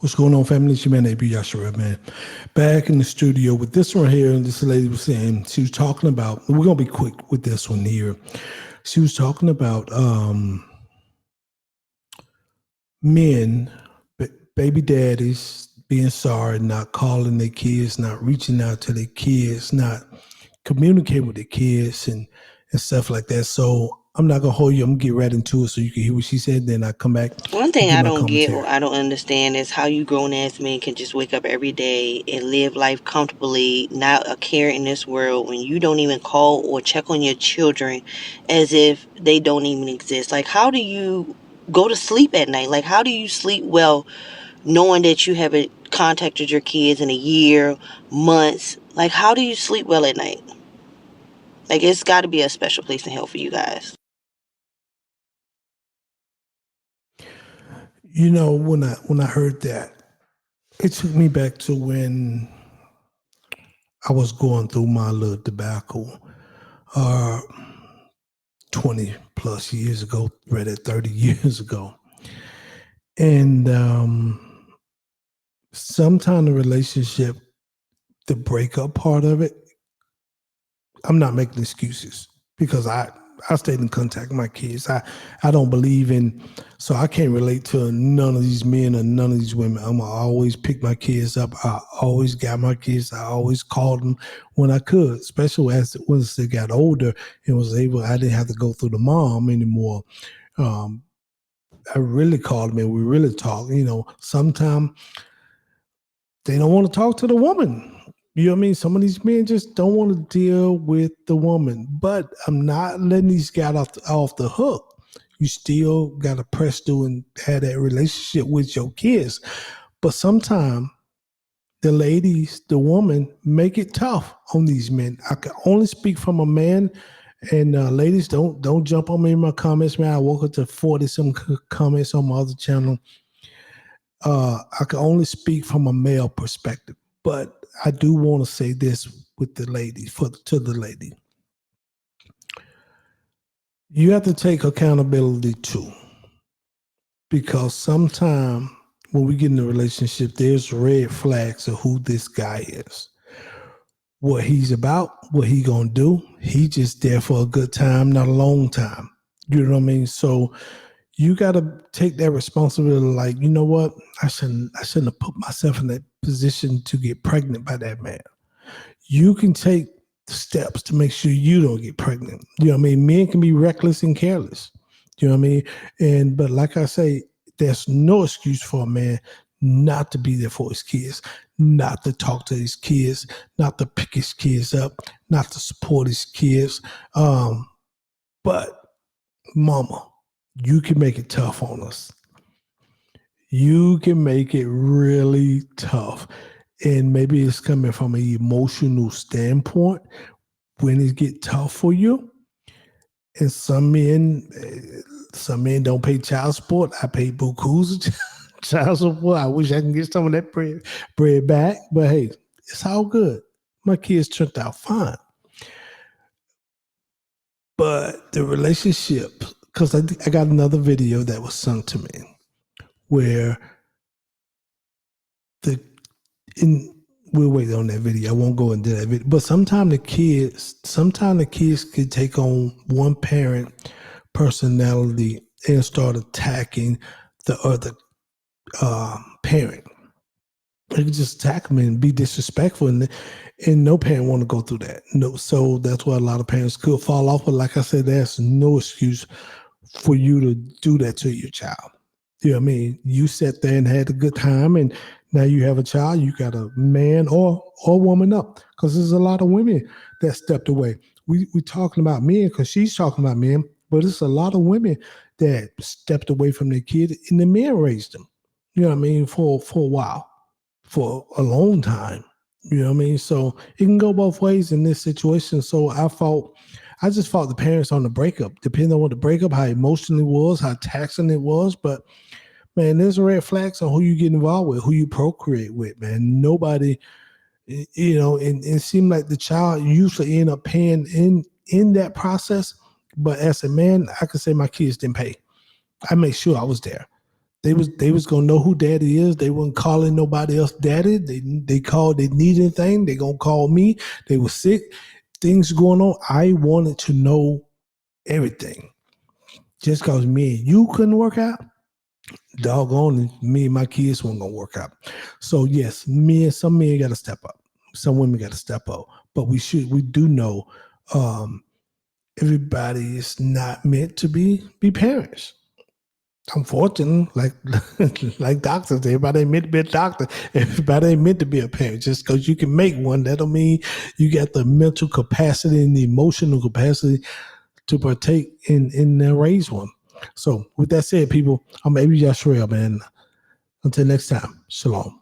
What's going on, family? It's your man, AB Yashara, man. Back in the studio with this one here, and this lady was saying, she was talking about, we're going to be quick with this one here. She was talking about men, baby daddies being sorry, not calling their kids, not reaching out to their kids, not communicating with their kids and stuff like that. So I'm not going to hold you. I'm going to get right into it so you can hear what she said. Then I come back One and thing give I my don't get or commentary. I don't understand is how you grown ass men can just wake up every day and live life comfortably, not a care in this world, when you don't even call or check on your children as if they don't even exist. Like, how do you go to sleep at night? Like, how do you sleep well knowing that you haven't contacted your kids in a year, months? Like, how do you sleep well at night? Like, it's got to be a special place in hell for you guys. You know, when I heard that, it took me back to when I was going through my little debacle, uh, 20 plus years ago, right at 30 years ago. And sometime the relationship, the breakup part of it, I'm not making excuses because I stayed in contact with my kids. I don't believe in, so I can't relate to none of these men or none of these women. I'm always pick my kids up. I always got my kids. I always called them when I could, especially once they got older and was able. I didn't have to go through the mom anymore. Um, I really called them and we really talked. You know, sometimes they don't want to talk to the woman. You know what I mean? Some of these men just don't want to deal with the woman. But I'm not letting these guys off the hook. You still got to press through and have that relationship with your kids. But sometimes the ladies, the woman, make it tough on these men. I can only speak from a man. And ladies, don't jump on me in my comments, man. I woke up to 40 some comments on my other channel. I can only speak from a male perspective, but I do want to say this with the lady, to the lady. You have to take accountability too, because sometimes when we get in a relationship, there's red flags of who this guy is, what he's about, what he gonna do. He just there for a good time, not a long time. You know what I mean? So you got to take that responsibility. Like, you know what? I shouldn't have put myself in that position to get pregnant by that man. You can take steps to make sure you don't get pregnant. You know what I mean? Men can be reckless and careless. You know what I mean? But like I say, there's no excuse for a man not to be there for his kids, not to talk to his kids, not to pick his kids up, not to support his kids. But mama, you can make it tough on us. You can make it really tough. And maybe it's coming from an emotional standpoint when it get tough for you. And some men don't pay child support. I pay bukus child support. I wish I can get some of that bread back. But hey, it's all good. My kids turned out fine. But the relationship, because I got another video that was sent to me where the in we'll wait on that video. I won't go into that video. But sometimes the kids could take on one parent personality and start attacking the other parent. They could just attack them and be disrespectful, and no parent want to go through that. No, so that's why a lot of parents could fall off. But like I said, there's no excuse for you to do that to your child. You know what I mean? You sat there and had a good time, and now you have a child. You got a man or woman up, because there's a lot of women that stepped away. We talking about men because she's talking about men, but it's a lot of women that stepped away from their kid, and the men raised them. You know what I mean? For a while, for a long time. You know what I mean? So it can go both ways in this situation. So I just fought the parents on the breakup, depending on what the breakup, how emotional it was, how taxing it was. But man, there's red flags on who you get involved with, who you procreate with, man. Nobody, and it seemed like the child usually end up paying in that process. But as a man, I could say my kids didn't pay. I made sure I was there. They was gonna know who daddy is. They weren't calling nobody else daddy. They called, they need anything, they gonna call me. They were sick, things going on. I wanted to know everything. Just cause me and you couldn't work out, doggone me and my kids weren't gonna work out. So yes, some men gotta step up. Some women gotta step up. But we do know everybody is not meant to be parents. Unfortunately, like doctors, everybody ain't meant to be a doctor. Everybody ain't meant to be a parent. Just because you can make one, that don't mean you got the mental capacity and the emotional capacity to partake in raise one. So with that said, people, I'm Baby Joshua, man. Until next time, shalom.